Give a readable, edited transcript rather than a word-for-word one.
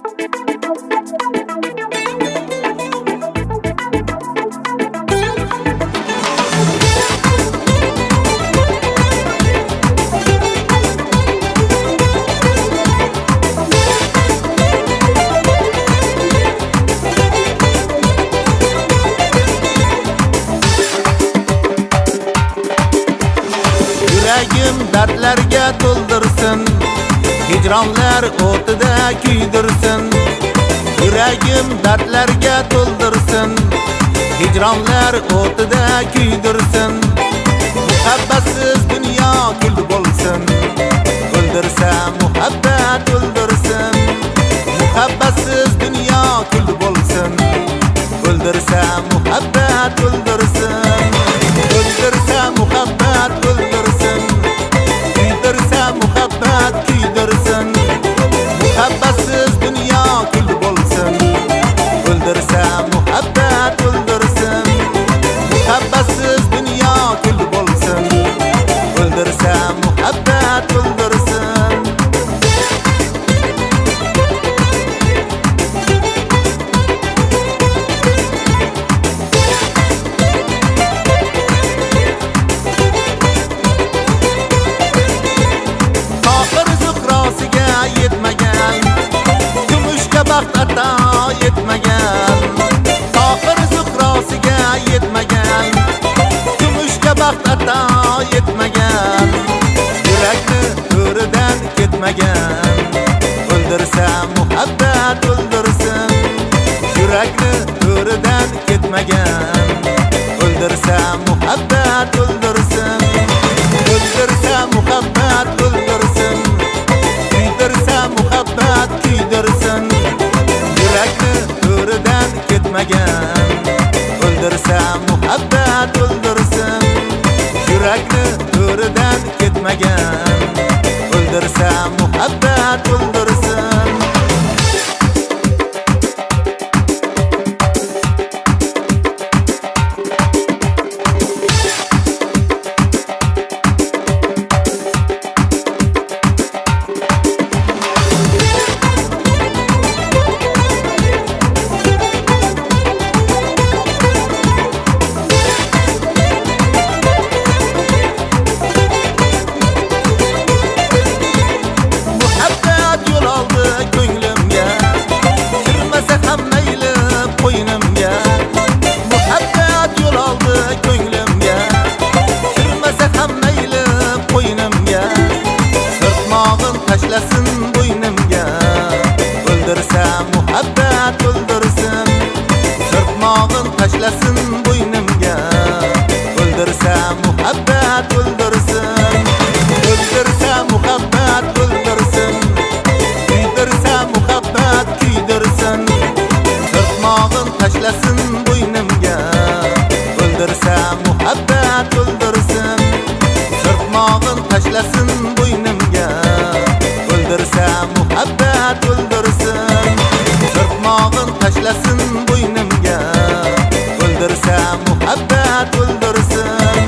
Yuragim dardlarga to'ldirsin, hijronlar o'tida kuydirsin. Yuragim dardlarga to'ldirsin, hijronlar o'tida kuydirsin. Muhabbatsiz dunyo kul bo'lsin, o'ldirsa muhabbat o'ldirsin. Muhabbatsiz dunyo kul bo'lsin, o'ldirsa muhabbat o'ldirsin. O'ldirsa muhabbat o'ldirsin, kuydirsa muhabbat kuydirsin. Muhabbatsiz dunyo kul bo'lsin, o'ldirsa muhabbat o'ldirsin. Muhabbatsiz dunyo kul bo'lsin, o'ldirsa muhabbat o'ldirsin. Yetmagan, kumushga baxt ato yetmagan. Tohir zuhrosiga yetmagan, kumushga baxt ato yetmagan. Yurakni to'ridan ketmagan, o'ldirsa muhabbat o'ldirsin. Yurakni to'ridan ketmagan, o'ldirsa muhabbat o'ldirsin. O'ldirsa muhabbat o'ldirsin, kuydirsa muhabbat kuydirsin. Yurakni to'ridan ketmagan, o'ldirsa muhabbat o'ldirsin. Yurakni to'ridan ketmagan, o'ldirsa muhabbat o'ldirsin. Tashlasin bo'ynimga, o'ldirsa muhabbat o'ldirsin. Sirtmog'in tashlasin bo'ynimga, o'ldirsa muhabbat o'ldirsin. O'ldirsa muhabbat o'ldirsin, kuydirsa muhabbat kuydirsin. Sirtmog'in tashlasin bo'ynimga, o'ldirsa muhabbat o'ldirsin. Sirtmog'in tashlasin bo'ynimga, o'ldirsa muhabbat o'ldirsin. Sirtmog'in tashlasin bo'ynimga, o'ldirsa muhabbat o'ldirsin.